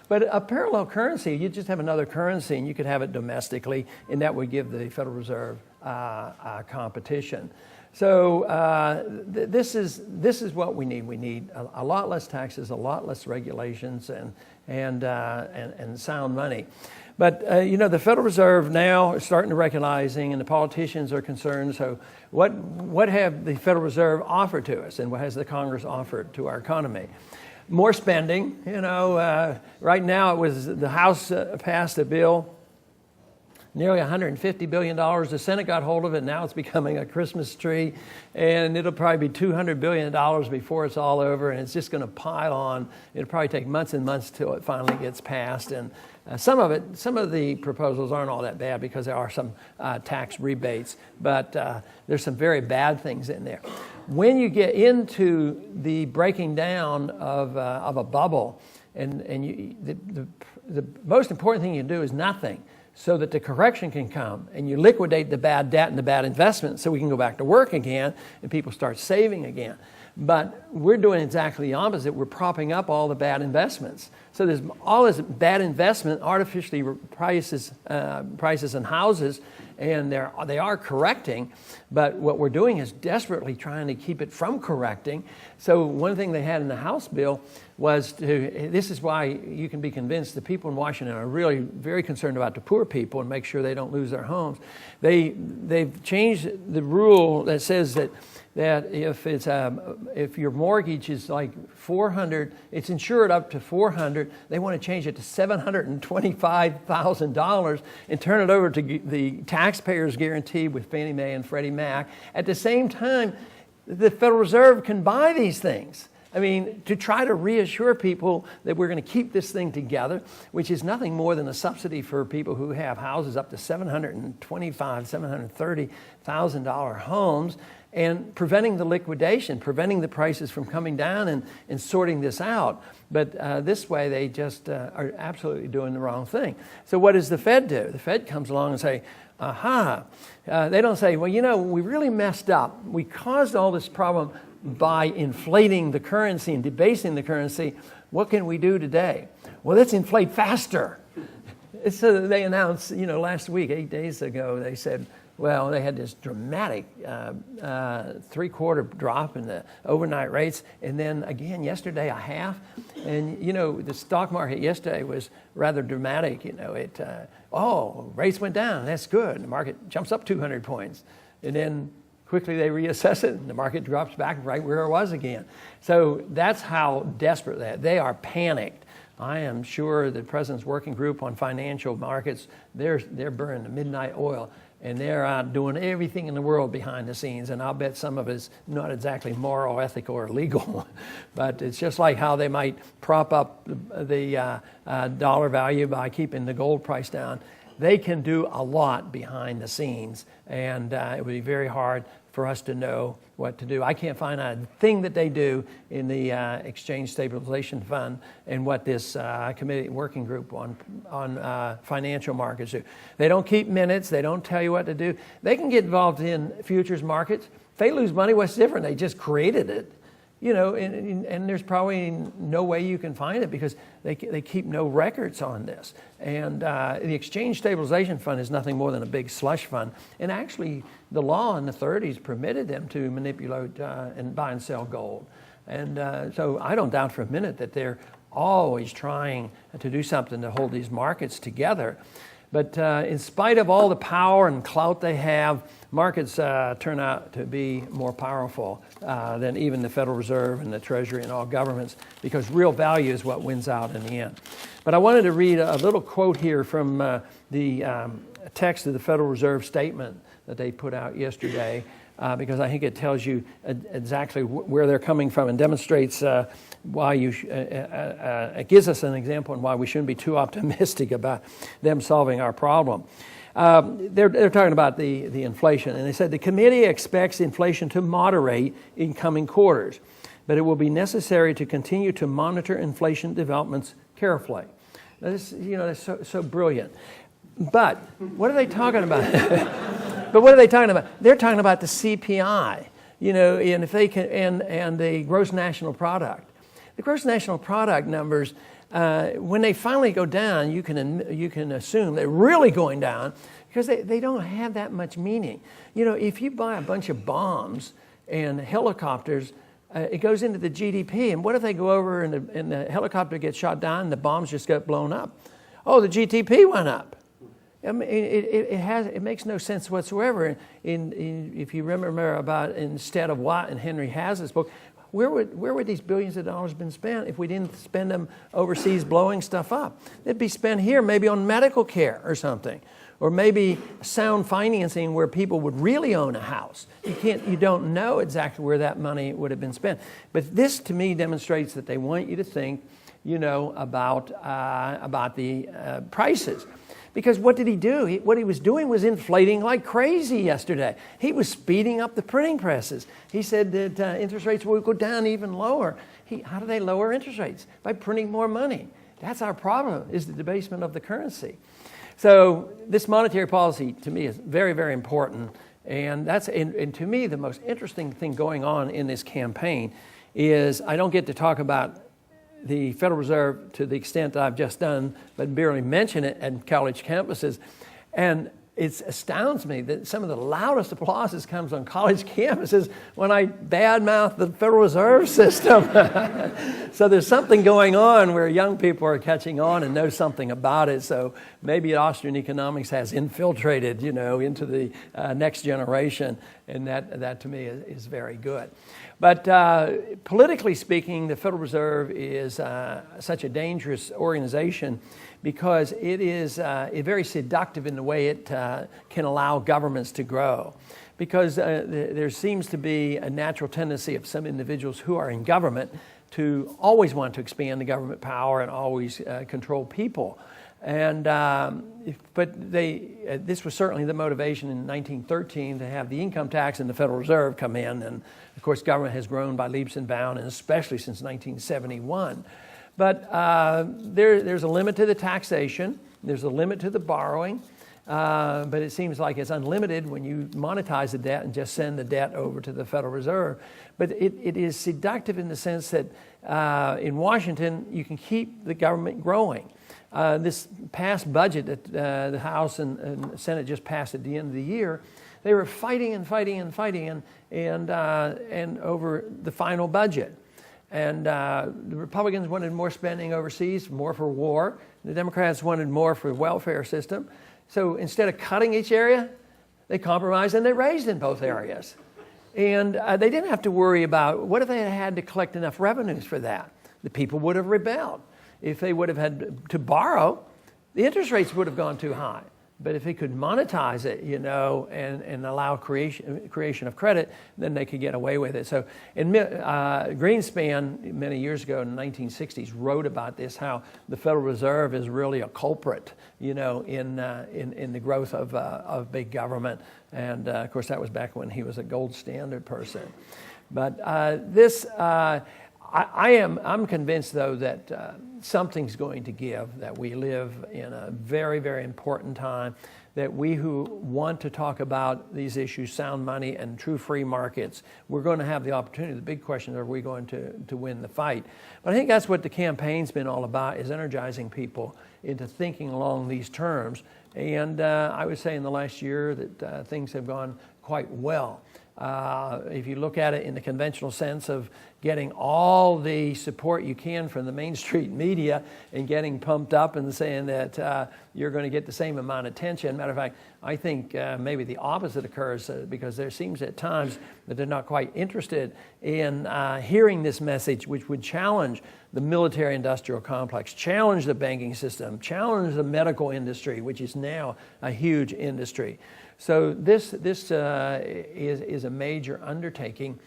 But a parallel currency, you just have another currency, and you could have it domestically, and that would give the Federal Reserve competition. So this is what we need. We need a lot less taxes, a lot less regulations, and sound money. But the Federal Reserve now is starting to recognizing, and the politicians are concerned. So what have the Federal Reserve offered to us, and what has the Congress offered to our economy? More spending. Right now it was the House passed a bill, nearly $150 billion. The Senate got hold of it. Now it's becoming a Christmas tree, and it'll probably be $200 billion before it's all over, and it's just going to pile on. It'll probably take months and months till it finally gets passed. And some of the proposals aren't all that bad because there are some tax rebates, but there's some very bad things in there. When you get into the breaking down of a bubble, the most important thing you do is nothing, so that the correction can come, and you liquidate the bad debt and the bad investment so we can go back to work again and people start saving again. But we're doing exactly the opposite. We're propping up all the bad investments. So there's all this bad investment, artificially prices in houses, and they are correcting. But what we're doing is desperately trying to keep it from correcting. So one thing they had in the House bill was this is why you can be convinced the people in Washington are really very concerned about the poor people and make sure they don't lose their homes. They've changed the rule that says that if your mortgage is like $400, it's insured up to $400. They want to change it to $725,000 and turn it over to the taxpayers' guarantee with Fannie Mae and Freddie Mac. At the same time, the Federal Reserve can buy these things. I mean, to try to reassure people that we're going to keep this thing together, which is nothing more than a subsidy for people who have houses up to $725,000, $730,000 homes, and preventing the liquidation, preventing the prices from coming down and sorting this out. But this way, they just are absolutely doing the wrong thing. So what does the Fed do? The Fed comes along and say, aha. They don't say, well, we really messed up. We caused all this problem by inflating the currency and debasing the currency. What can we do today? Well, let's inflate faster. So they announced, last week, 8 days ago, they said, well, they had this dramatic three-quarter drop in the overnight rates, and then again yesterday a half. And the stock market yesterday was rather dramatic. Rates went down. That's good. The market jumps up 200 points, and then quickly they reassess it, and the market drops back right where it was again. So that's how desperate they are. Panicked. I am sure the President's Working Group on Financial Markets, they're burning the midnight oil, and they're out doing everything in the world behind the scenes. And I'll bet some of it's not exactly moral, ethical, or legal, but it's just like how they might prop up the dollar value by keeping the gold price down. They can do a lot behind the scenes, and it would be very hard for us to know what to do. I can't find a thing that they do in the Exchange Stabilization Fund and what this committee working group on financial markets do. They don't keep minutes. They don't tell you what to do. They can get involved in futures markets. If they lose money, what's different? They just created it. And there's probably no way you can find it because they keep no records on this. And the Exchange Stabilization Fund is nothing more than a big slush fund. And actually, the law in the 30s permitted them to manipulate and buy and sell gold. And so I don't doubt for a minute that they're always trying to do something to hold these markets together. But in spite of all the power and clout they have, markets turn out to be more powerful than even the Federal Reserve and the Treasury and all governments, because real value is what wins out in the end. But I wanted to read a little quote here from the text of the Federal Reserve statement that they put out yesterday, because I think it tells you exactly where they're coming from and demonstrates why it gives us an example on why we shouldn't be too optimistic about them solving our problem. They're talking about the inflation, and they said the committee expects inflation to moderate in coming quarters, but it will be necessary to continue to monitor inflation developments carefully. That's so brilliant. But what are they talking about? But what are they talking about? They're talking about the CPI, and if they can, and the gross national product. The gross national product numbers, when they finally go down, you can assume they're really going down because they don't have that much meaning. You know, if you buy a bunch of bombs and helicopters, it goes into the GDP. And what if they go over and the helicopter gets shot down and the bombs just got blown up? Oh, the GDP went up. I mean, it makes no sense whatsoever. If you remember about Instead of What in Henry Hazlitt's book, where would these billions of dollars been spent if we didn't spend them overseas blowing stuff up? They'd be spent here maybe on medical care or something, or maybe sound financing where people would really own a house. You don't know exactly where that money would have been spent. But this to me demonstrates that they want you to think, you know, about the prices. Because what did he do? What he was doing was inflating like crazy yesterday. He was speeding up the printing presses. He said that interest rates will go down even lower. How do they lower interest rates? By printing more money. That's our problem, is the debasement of the currency. So this monetary policy, to me, is very, very important. And to me, the most interesting thing going on in this campaign is I don't get to talk about the Federal Reserve to the extent I've just done, but barely mention it at college campuses. And it astounds me that some of the loudest applauses comes on college campuses when I badmouth the Federal Reserve System. So there's something going on where young people are catching on and know something about it. So maybe Austrian economics has infiltrated, you know, into the next generation, and that to me is very good. But politically speaking, the Federal Reserve is such a dangerous organization because it is very seductive in the way it can allow governments to grow. Because there seems to be a natural tendency of some individuals who are in government to always want to expand the government power and always control people. And this was certainly the motivation in 1913 to have the income tax and the Federal Reserve come in. And of course, government has grown by leaps and bounds, and especially since 1971. But there's a limit to the taxation. There's a limit to the borrowing. But it seems like it's unlimited when you monetize the debt and just send the debt over to the Federal Reserve. But it is seductive in the sense that in Washington, you can keep the government growing. This past budget that the House and Senate just passed at the end of the year, they were fighting and over the final budget. And the Republicans wanted more spending overseas, more for war. The Democrats wanted more for the welfare system. So instead of cutting each area, they compromised and they raised in both areas. And they didn't have to worry about what if they had to collect enough revenues for that. The people would have rebelled. If they would have had to borrow, the interest rates would have gone too high. But if they could monetize it, you know, and allow creation of credit, then they could get away with it. So Greenspan, many years ago in the 1960s, wrote about this, how the Federal Reserve is really a culprit, you know, in the growth of big government. And, of course, that was back when he was a gold standard person. But I'm convinced, though, that something's going to give, that we live in a very, very important time, that we who want to talk about these issues, sound money and true free markets, we're going to have the opportunity. The big question is, are we going to win the fight? But I think that's what the campaign's been all about, is energizing people into thinking along these terms. And I would say in the last year that things have gone quite well. If you look at it in the conventional sense of getting all the support you can from the Main Street media and getting pumped up and saying that you're going to get the same amount of attention. Matter of fact, I think maybe the opposite occurs because there seems at times that they're not quite interested in hearing this message, which would challenge the military-industrial complex, challenge the banking system, challenge the medical industry, which is now a huge industry. So this is a major undertaking.